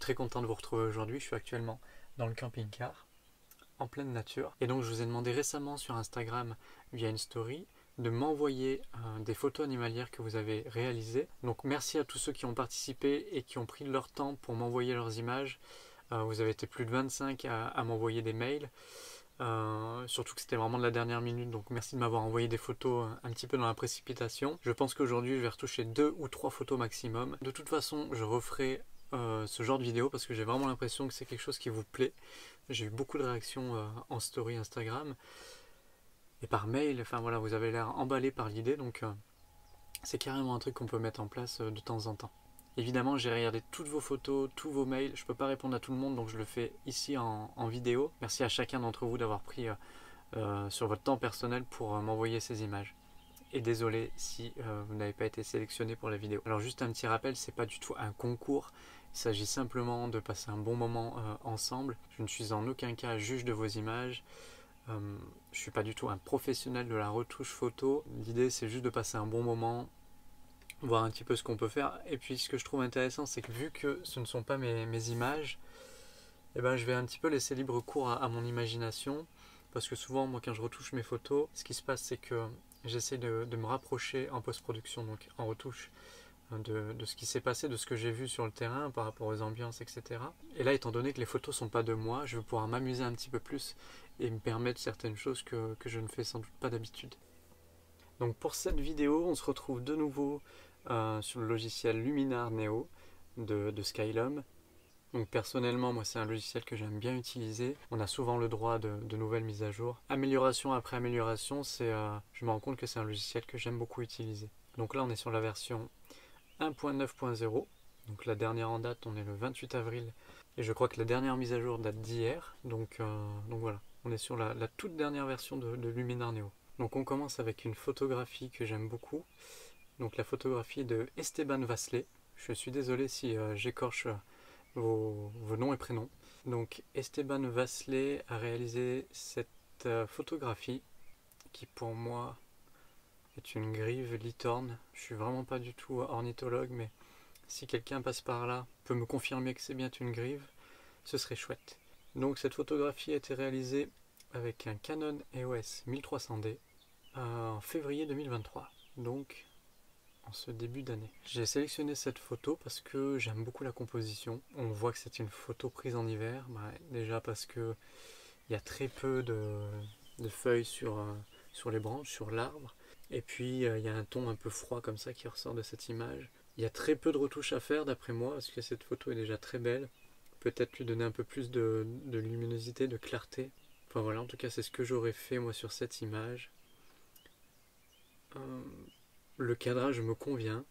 très content de vous retrouver aujourd'hui. Je suis actuellement dans le camping-car, en pleine nature. Et donc je vous ai demandé récemment sur Instagram, via une story, de m'envoyer des photos animalières que vous avez réalisées. Donc merci à tous ceux qui ont participé et qui ont pris leur temps pour m'envoyer leurs images. Vous avez été plus de 25 à m'envoyer des mails. Surtout que c'était vraiment de la dernière minute, donc merci de m'avoir envoyé des photos un petit peu dans la précipitation. Je pense qu'aujourd'hui je vais retoucher 2 ou 3 photos maximum. De toute façon je referai ce genre de vidéo parce que j'ai vraiment l'impression que c'est quelque chose qui vous plaît. J'ai eu beaucoup de réactions en story Instagram et par mail, enfin voilà, vous avez l'air emballé par l'idée, donc c'est carrément un truc qu'on peut mettre en place de temps en temps. Évidemment, j'ai regardé toutes vos photos, tous vos mails. Je ne peux pas répondre à tout le monde, donc je le fais ici en vidéo. Merci à chacun d'entre vous d'avoir pris sur votre temps personnel pour m'envoyer ces images. Et désolé si vous n'avez pas été sélectionné pour la vidéo. Alors juste un petit rappel, c'est pas du tout un concours. Il s'agit simplement de passer un bon moment ensemble. Je ne suis en aucun cas juge de vos images. Je ne suis pas du tout un professionnel de la retouche photo. L'idée, c'est juste de passer un bon moment, voir un petit peu ce qu'on peut faire. Et puis ce que je trouve intéressant, c'est que vu que ce ne sont pas mes images, eh ben, je vais un petit peu laisser libre cours à mon imagination. Parce que souvent, moi, quand je retouche mes photos, ce qui se passe, c'est que j'essaie de me rapprocher en post-production, donc en retouche, de ce qui s'est passé, de ce que j'ai vu sur le terrain par rapport aux ambiances, etc. Et là, étant donné que les photos sont pas de moi, je vais pouvoir m'amuser un petit peu plus et me permettre certaines choses que je ne fais sans doute pas d'habitude. Donc pour cette vidéo, on se retrouve de nouveau sur le logiciel Luminar Neo de Skylum. Donc personnellement, moi c'est un logiciel que j'aime bien utiliser. On a souvent le droit de nouvelles mises à jour. Amélioration après amélioration, je me rends compte que c'est un logiciel que j'aime beaucoup utiliser. Donc là on est sur la version 1.9.0. Donc la dernière en date, on est le 28 avril. Et je crois que la dernière mise à jour date d'hier. Donc voilà, on est sur la toute dernière version de Luminar Neo. Donc on commence avec une photographie que j'aime beaucoup. Donc la photographie de Esteban Vasley. Je suis désolé si j'écorche vos noms et prénoms. Donc Esteban Vasley a réalisé cette photographie qui pour moi est une grive litorne. Je suis vraiment pas du tout ornithologue, mais si quelqu'un passe par là peut me confirmer que c'est bien une grive, ce serait chouette. Donc cette photographie a été réalisée avec un Canon EOS 1300D en février 2023. Donc en ce début d'année. J'ai sélectionné cette photo parce que j'aime beaucoup la composition. On voit que c'est une photo prise en hiver, déjà parce que il y a très peu de feuilles sur les branches, sur l'arbre. Et puis il y a un ton un peu froid comme ça qui ressort de cette image. Il y a très peu de retouches à faire d'après moi parce que cette photo est déjà très belle. Peut-être lui donner un peu plus de luminosité, de clarté. Enfin voilà, en tout cas c'est ce que j'aurais fait moi sur cette image. Le cadrage me convient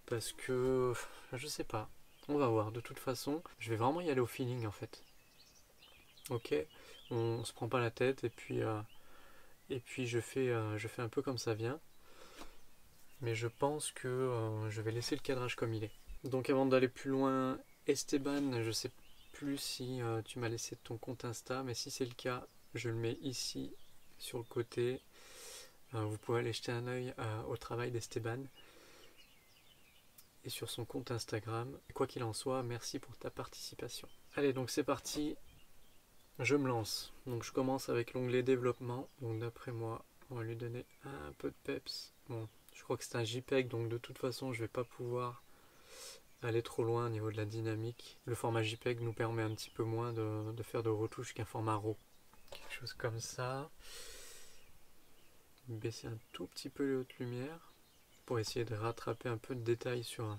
parce que je sais pas, on va voir. De toute façon, je vais vraiment y aller au feeling en fait. Ok, on se prend pas la tête et puis je fais un peu comme ça vient. Mais je pense que je vais laisser le cadrage comme il est. Donc avant d'aller plus loin, Esteban, je sais plus si tu m'as laissé ton compte Insta, mais si c'est le cas, je le mets ici sur le côté. Vous pouvez aller jeter un œil au travail d'Esteban et sur son compte Instagram. Quoi qu'il en soit, merci pour ta participation. Allez, donc c'est parti, je me lance. Donc je commence avec l'onglet développement. Donc d'après moi, on va lui donner un peu de peps. Bon, je crois que c'est un JPEG, donc de toute façon, je vais pas pouvoir aller trop loin au niveau de la dynamique. Le format JPEG nous permet un petit peu moins de faire de retouches qu'un format RAW. Quelque chose comme ça. Baisser un tout petit peu les hautes lumières pour essayer de rattraper un peu de détails sur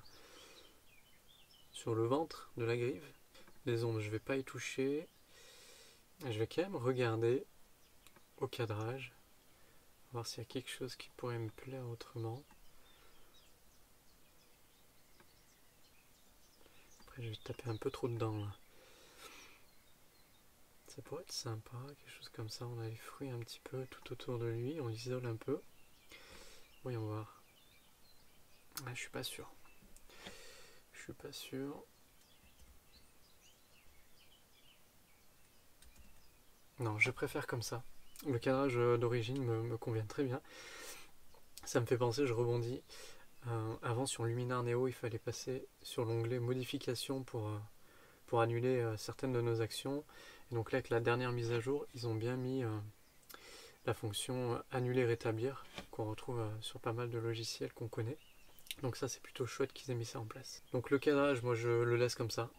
le ventre de la grive. Les ombres, je ne vais pas y toucher. Je vais quand même regarder au cadrage, voir s'il y a quelque chose qui pourrait me plaire autrement. Après, je vais taper un peu trop dedans là. Ça pourrait être sympa, quelque chose comme ça. On a les fruits un petit peu tout autour de lui, on isole un peu. Voyons voir. Ah, je suis pas sûr. Je suis pas sûr. Non, je préfère comme ça. Le cadrage d'origine me convient très bien. Ça me fait penser, je rebondis, Avant sur Luminar Neo, il fallait passer sur l'onglet modification pour annuler certaines de nos actions. Et donc là, avec la dernière mise à jour, ils ont bien mis la fonction annuler rétablir qu'on retrouve sur pas mal de logiciels qu'on connaît. Donc ça, c'est plutôt chouette qu'ils aient mis ça en place. Donc le cadrage, moi je le laisse comme ça.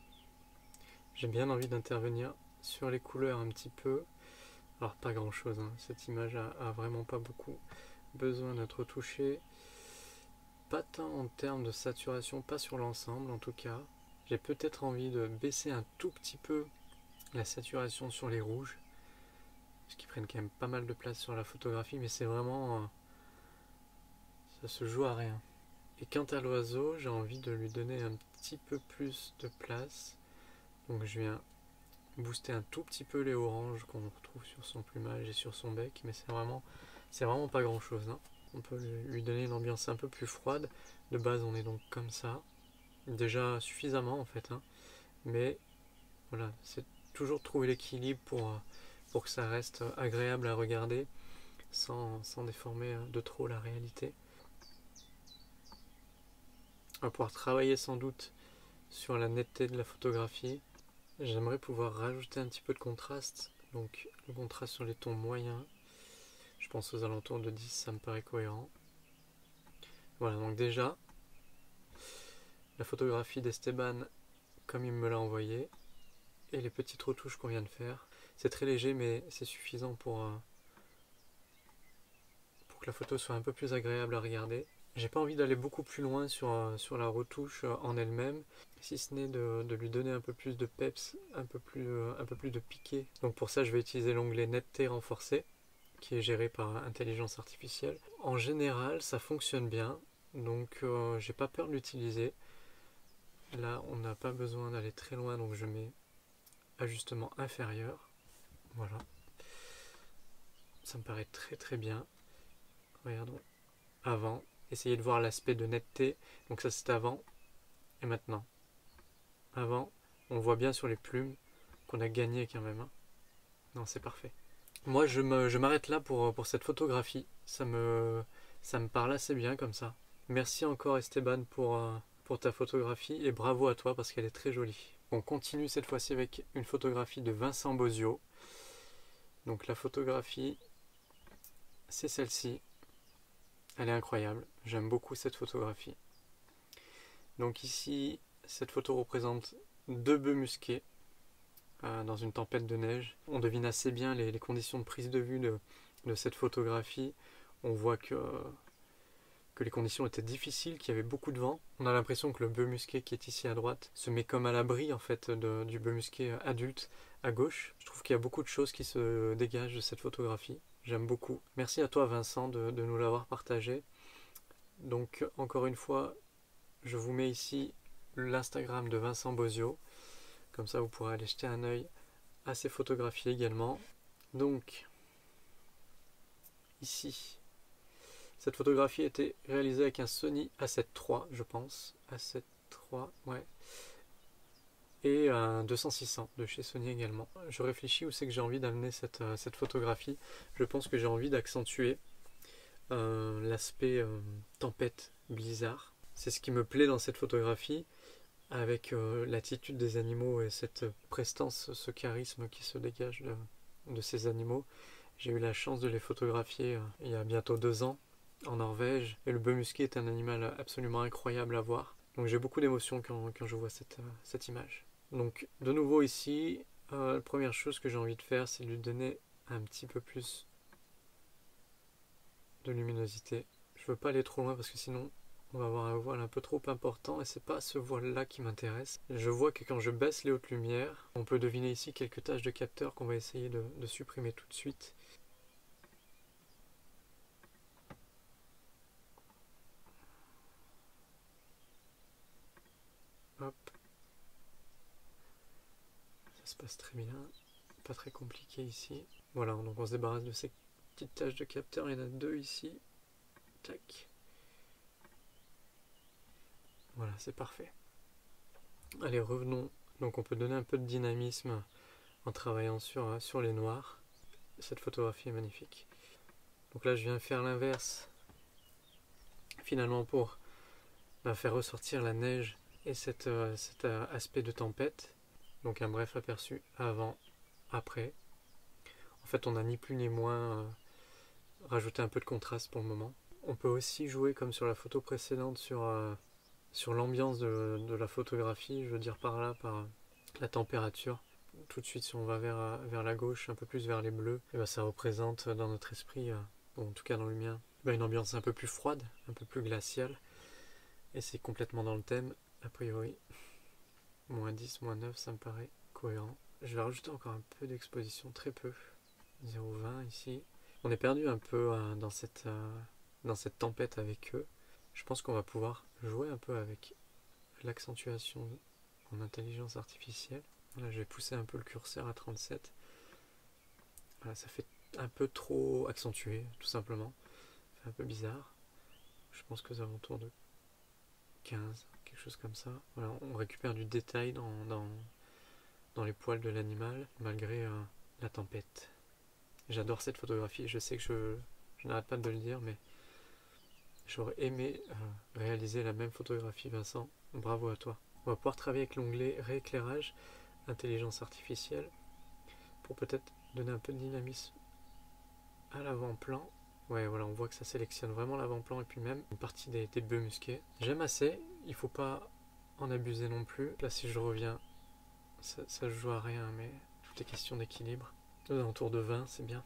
J'ai bien envie d'intervenir sur les couleurs un petit peu. Alors pas grand chose, hein. Cette image a vraiment pas beaucoup besoin d'être retouchée. Pas tant en termes de saturation, pas sur l'ensemble en tout cas. J'ai peut-être envie de baisser un tout petit peu la saturation sur les rouges, parce qu'ils prennent quand même pas mal de place sur la photographie, mais c'est vraiment... ça se joue à rien. Et quant à l'oiseau, j'ai envie de lui donner un petit peu plus de place. Donc je viens booster un tout petit peu les oranges qu'on retrouve sur son plumage et sur son bec, mais c'est vraiment pas grand chose, hein. On peut lui donner une ambiance un peu plus froide. De base, on est donc comme ça. Déjà suffisamment en fait, hein. Mais voilà, c'est toujours trouver l'équilibre pour que ça reste agréable à regarder sans déformer de trop la réalité. On va pouvoir travailler sans doute sur la netteté de la photographie. J'aimerais pouvoir rajouter un petit peu de contraste. Donc le contraste sur les tons moyens. Je pense aux alentours de 10, ça me paraît cohérent. Voilà, donc déjà, la photographie d'Esteban comme il me l'a envoyé, et les petites retouches qu'on vient de faire. C'est très léger, mais c'est suffisant pour que la photo soit un peu plus agréable à regarder. J'ai pas envie d'aller beaucoup plus loin sur la retouche en elle-même, si ce n'est de lui donner un peu plus de peps, un peu plus de piqué. Donc pour ça, je vais utiliser l'onglet netteté renforcée, qui est géré par intelligence artificielle. En général, ça fonctionne bien, donc j'ai pas peur de l'utiliser. Là, on n'a pas besoin d'aller très loin, donc je mets ajustement inférieur. Voilà. Ça me paraît très très bien. Regardons. Avant. Essayez de voir l'aspect de netteté. Donc ça c'est avant et maintenant. Avant, on voit bien sur les plumes qu'on a gagné quand même, hein. Non, c'est parfait. Moi je m'arrête là pour cette photographie. Ça me parle assez bien comme ça. Merci encore Esteban pour ta photographie et bravo à toi parce qu'elle est très jolie. On continue cette fois-ci avec une photographie de Vincent Bozio. Donc la photographie, c'est celle-ci. Elle est incroyable. J'aime beaucoup cette photographie. Donc ici, cette photo représente deux bœufs musqués dans une tempête de neige. On devine assez bien les conditions de prise de vue de cette photographie. On voit que les conditions étaient difficiles, qu'il y avait beaucoup de vent. On a l'impression que le bœuf musqué qui est ici à droite se met comme à l'abri en fait du bœuf musqué adulte à gauche. Je trouve qu'il y a beaucoup de choses qui se dégagent de cette photographie. J'aime beaucoup. Merci à toi Vincent de nous l'avoir partagé. Donc encore une fois, je vous mets ici l'Instagram de Vincent Bozio. Comme ça vous pourrez aller jeter un œil à ses photographies également. Donc ici, cette photographie a été réalisée avec un Sony A7 III, je pense. A7 III, ouais. Et un 200-600 de chez Sony également. Je réfléchis où c'est que j'ai envie d'amener cette photographie. Je pense que j'ai envie d'accentuer l'aspect tempête, blizzard. C'est ce qui me plaît dans cette photographie, avec l'attitude des animaux et cette prestance, ce charisme qui se dégage de ces animaux. J'ai eu la chance de les photographier il y a bientôt 2 ans en Norvège, et le bœuf musqué est un animal absolument incroyable à voir. Donc j'ai beaucoup d'émotions quand je vois cette image. Donc de nouveau ici, la première chose que j'ai envie de faire, c'est de lui donner un petit peu plus de luminosité. Je veux pas aller trop loin parce que sinon on va avoir un voile un peu trop important et c'est pas ce voile là qui m'intéresse. Je vois que quand je baisse les hautes lumières, on peut deviner ici quelques taches de capteur qu'on va essayer de supprimer tout de suite. Hop. Ça se passe très bien. Pas très compliqué ici. Voilà, donc on se débarrasse de ces petites taches de capteur. Il y en a 2 ici. Tac. Voilà, c'est parfait. Allez, revenons. Donc on peut donner un peu de dynamisme en travaillant sur les noirs. Cette photographie est magnifique. Donc là je viens faire l'inverse finalement pour va faire ressortir la neige et cet aspect de tempête. Donc un bref aperçu avant, après. En fait, on n'a ni plus ni moins rajouté un peu de contraste pour le moment. On peut aussi jouer, comme sur la photo précédente, sur l'ambiance de la photographie, je veux dire par là, par la température. Tout de suite, si on va vers la gauche, un peu plus vers les bleus, et ben ça représente dans notre esprit, bon, en tout cas dans le mien, une ambiance un peu plus froide, un peu plus glaciale. Et c'est complètement dans le thème, a priori. -10, -9, ça me paraît cohérent. Je vais rajouter encore un peu d'exposition, très peu. 0,20 ici. On est perdu un peu dans cette tempête avec eux. Je pense qu'on va pouvoir jouer un peu avec l'accentuation en intelligence artificielle. Là, je vais pousser un peu le curseur à 37. Voilà, ça fait un peu trop accentué, tout simplement. Ça fait un peu bizarre. Je pense que aux alentours de 15, quelque chose comme ça. Voilà, on récupère du détail dans les poils de l'animal, malgré la tempête. J'adore cette photographie. Je sais que je n'arrête pas de le dire, mais j'aurais aimé réaliser la même photographie, Vincent. Bravo à toi. On va pouvoir travailler avec l'onglet rééclairage, intelligence artificielle, pour peut-être donner un peu de dynamisme à l'avant-plan. Ouais, voilà, on voit que ça sélectionne vraiment l'avant-plan et puis même une partie des bœufs musqués. J'aime assez, il faut pas en abuser non plus. Là, si je reviens, ça se joue à rien, mais tout est question d'équilibre. Aux alentours de 20, c'est bien.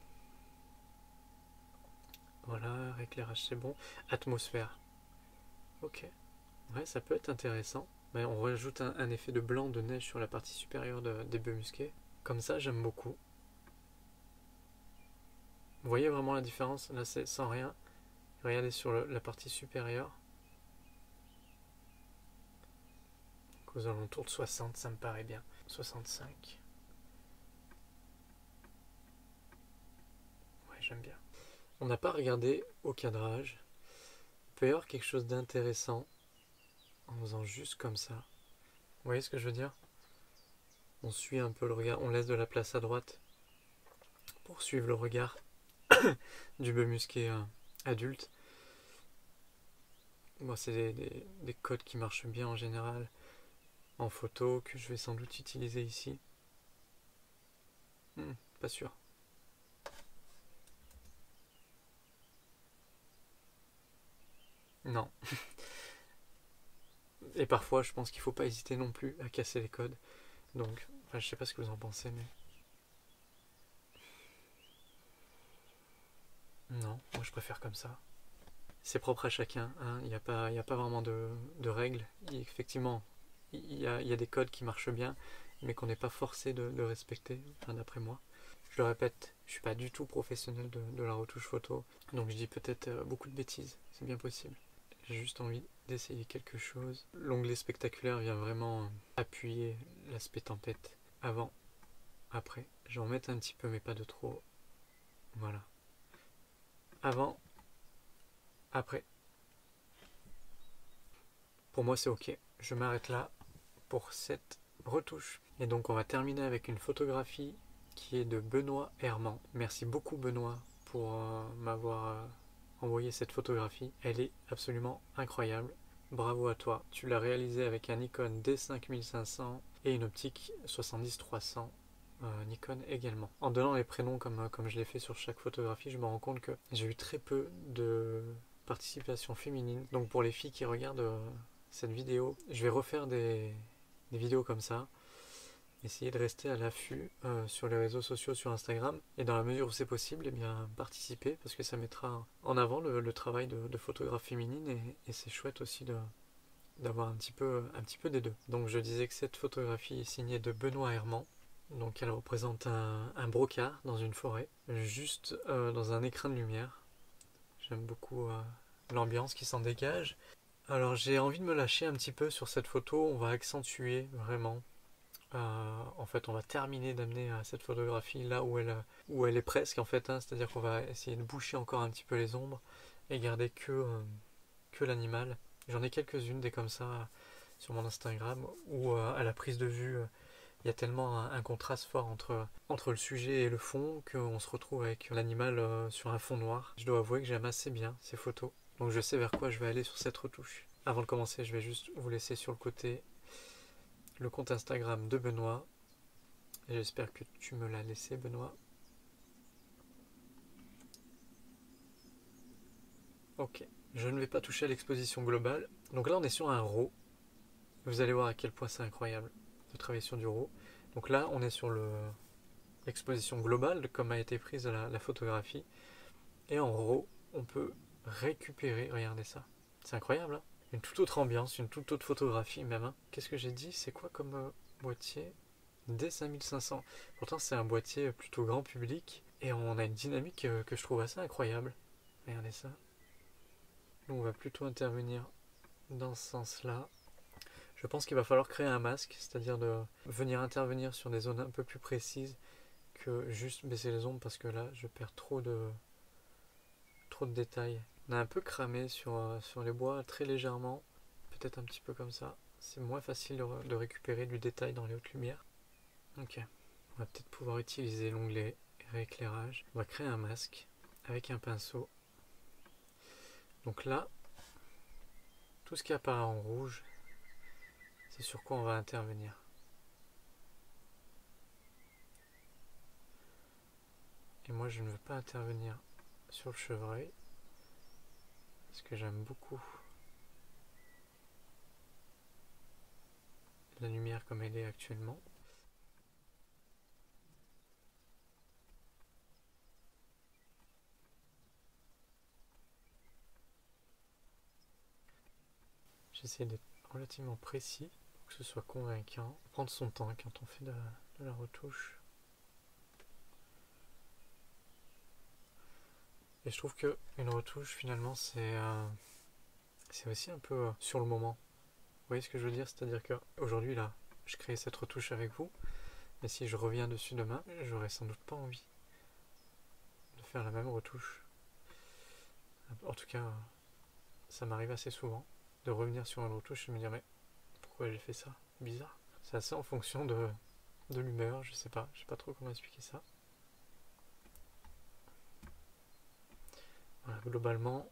Voilà, éclairage c'est bon. Atmosphère. Ok. Ouais, ça peut être intéressant. Mais on rajoute un effet de blanc de neige sur la partie supérieure des bœufs musqués. Comme ça, j'aime beaucoup. Vous voyez vraiment la différence? Là, c'est sans rien. Regardez sur la partie supérieure. Donc, aux alentours de 60, ça me paraît bien. 65. Ouais, j'aime bien. On n'a pas regardé au cadrage. Il peut y avoir quelque chose d'intéressant en faisant juste comme ça. Vous voyez ce que je veux dire? On suit un peu le regard, on laisse de la place à droite pour suivre le regard du bœuf musqué adulte. Bon, c'est des codes qui marchent bien en général en photo, que je vais sans doute utiliser ici. Pas sûr. Non. Et parfois, je pense qu'il ne faut pas hésiter non plus à casser les codes. Donc, enfin, je sais pas ce que vous en pensez, mais... Non, moi je préfère comme ça. C'est propre à chacun, hein. Il n'y a pas vraiment de règles. Effectivement, il y a des codes qui marchent bien, mais qu'on n'est pas forcé de respecter, enfin, d'après moi. Je le répète, je suis pas du tout professionnel de la retouche photo, donc je dis peut-être beaucoup de bêtises, c'est bien possible. J'ai juste envie d'essayer quelque chose. L'onglet spectaculaire vient vraiment appuyer l'aspect tempête. Avant, après. Je vais en mettre un petit peu, mais pas de trop. Voilà. Avant, après. Pour moi, c'est ok. Je m'arrête là pour cette retouche. Et donc, on va terminer avec une photographie qui est de Benoît Herman. Merci beaucoup, Benoît, pour m'avoir envoyé cette photographie. Elle est absolument incroyable. Bravo à toi. Tu l'as réalisée avec un Nikon D5500 et une optique 70-300. Nikon également. En donnant les prénoms comme je l'ai fait sur chaque photographie, je me rends compte que j'ai eu très peu de participation féminine. Donc pour les filles qui regardent cette vidéo, je vais refaire des vidéos comme ça. Essayer de rester à l'affût sur les réseaux sociaux, sur Instagram, et dans la mesure où c'est possible, eh bien participer, parce que ça mettra en avant le travail de photographe féminine, et c'est chouette aussi d'avoir un petit peu des deux. Donc je disais que cette photographie est signée de Benoît Herman. Donc elle représente un brocard dans une forêt, juste dans un écrin de lumière. J'aime beaucoup l'ambiance qui s'en dégage. Alors j'ai envie de me lâcher un petit peu sur cette photo, on va accentuer vraiment. En fait, on va terminer d'amener cette photographie là où elle est presque en fait, hein, c'est-à-dire qu'on va essayer de boucher encore un petit peu les ombres et garder que l'animal. J'en ai quelques-unes des comme ça sur mon Instagram où à la prise de vue il y a tellement un contraste fort entre le sujet et le fond qu'on se retrouve avec l'animal sur un fond noir. Je dois avouer que j'aime assez bien ces photos, donc je sais vers quoi je vais aller sur cette retouche. Avant de commencer, je vais juste vous laisser sur le côté le compte Instagram de Benoît. J'espère que tu me l'as laissé, Benoît. Ok, je ne vais pas toucher à l'exposition globale. Donc là, on est sur un RAW. Vous allez voir à quel point c'est incroyable de travailler sur du RAW. Donc là, on est sur l'exposition globale, comme a été prise la photographie. Et en RAW, on peut récupérer, regardez ça. C'est incroyable, hein? Une toute autre ambiance, une toute autre photographie même. Hein. Qu'est-ce que j'ai dit? C'est quoi comme boîtier? D5500. Pourtant, c'est un boîtier plutôt grand public. Et on a une dynamique que je trouve assez incroyable. Regardez ça. Nous, on va plutôt intervenir dans ce sens-là. Je pense qu'il va falloir créer un masque, c'est-à-dire de venir intervenir sur des zones un peu plus précises que juste baisser les ombres parce que là, je perds trop de détails. On a un peu cramé sur les bois très légèrement, peut-être un petit peu comme ça. C'est moins facile de récupérer du détail dans les hautes lumières. Ok, on va peut-être pouvoir utiliser l'onglet rééclairage. On va créer un masque avec un pinceau. Donc là, tout ce qui apparaît en rouge, c'est sur quoi on va intervenir. Et moi, je ne veux pas intervenir sur le chevreuil parce que j'aime beaucoup la lumière comme elle est actuellement. J'essaie d'être relativement précis pour que ce soit convaincant. Prendre son temps quand on fait de la retouche. Et je trouve que une retouche finalement c'est aussi un peu sur le moment. Vous voyez ce que je veux dire? C'est-à-dire que aujourd'hui là, je crée cette retouche avec vous, mais si je reviens dessus demain, j'aurais sans doute pas envie de faire la même retouche. En tout cas, ça m'arrive assez souvent de revenir sur une retouche et me dire mais pourquoi j'ai fait ça? Bizarre. C'est assez en fonction de l'humeur, je sais pas trop comment expliquer ça. Voilà, globalement,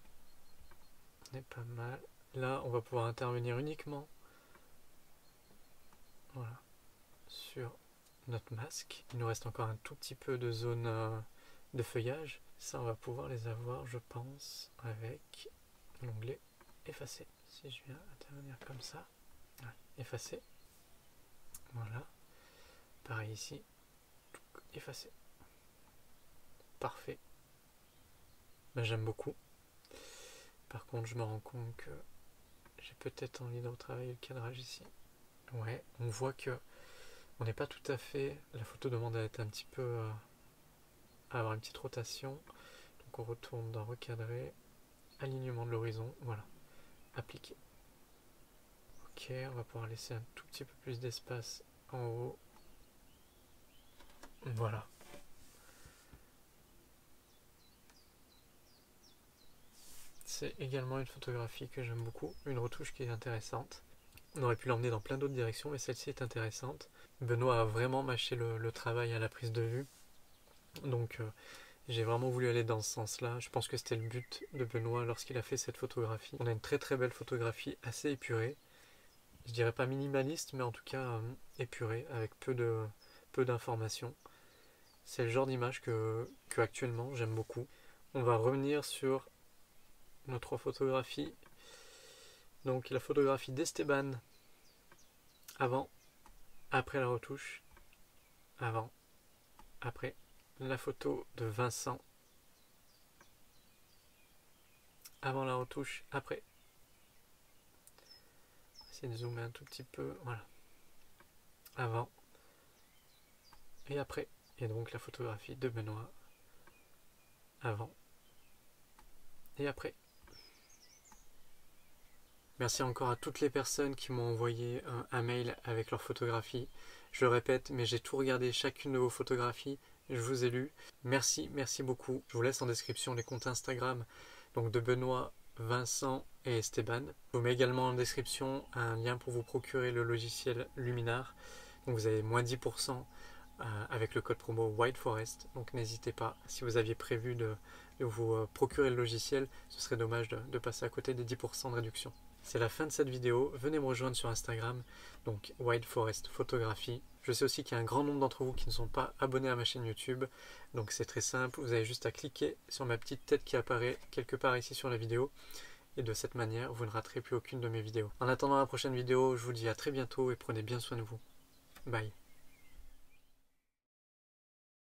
on est pas mal. Là, on va pouvoir intervenir uniquement voilà, sur notre masque. Il nous reste encore un tout petit peu de zone de feuillage. Ça, on va pouvoir les avoir, je pense, avec l'onglet effacer. Si je viens intervenir comme ça, ouais, effacer. Voilà. Pareil ici, effacer. Parfait. Ben, j'aime beaucoup. Par contre, je me rends compte que j'ai peut-être envie de retravailler le cadrage ici. Ouais, on voit que on n'est pas tout à fait. La photo demande à être un petit peu à avoir une petite rotation. Donc on retourne dans recadrer, alignement de l'horizon, voilà, appliquer. Ok, on va pouvoir laisser un tout petit peu plus d'espace en haut. Voilà. C'est également une photographie que j'aime beaucoup, une retouche qui est intéressante. On aurait pu l'emmener dans plein d'autres directions, mais celle-ci est intéressante. Benoît a vraiment mâché le travail à la prise de vue. Donc j'ai vraiment voulu aller dans ce sens-là. Je pense que c'était le but de Benoît lorsqu'il a fait cette photographie. On a une très très belle photographie, assez épurée. Je dirais pas minimaliste, mais en tout cas épurée, avec peu d'informations. C'est le genre d'image que actuellement j'aime beaucoup. On va revenir sur nos trois photographies. Donc la photographie d'Esteban, avant, après la retouche, avant, après. La photo de Vincent, avant la retouche, après. Essayer de zoomer un tout petit peu, voilà. Avant et après. Et donc la photographie de Benoît, avant et après. Merci encore à toutes les personnes qui m'ont envoyé un mail avec leur photographie. Je le répète, mais j'ai tout regardé, chacune de vos photographies, je vous ai lu. Merci, merci beaucoup. Je vous laisse en description les comptes Instagram donc de Benoît, Vincent et Esteban. Je vous mets également en description un lien pour vous procurer le logiciel Luminar. Donc vous avez moins 10% avec le code promo White Forest. Donc n'hésitez pas, si vous aviez prévu de vous procurer le logiciel, ce serait dommage de passer à côté des 10% de réduction. C'est la fin de cette vidéo. Venez me rejoindre sur Instagram, donc Wild Forest Photography. Je sais aussi qu'il y a un grand nombre d'entre vous qui ne sont pas abonnés à ma chaîne YouTube. Donc c'est très simple, vous avez juste à cliquer sur ma petite tête qui apparaît quelque part ici sur la vidéo. Et de cette manière, vous ne raterez plus aucune de mes vidéos. En attendant la prochaine vidéo, je vous dis à très bientôt et prenez bien soin de vous. Bye.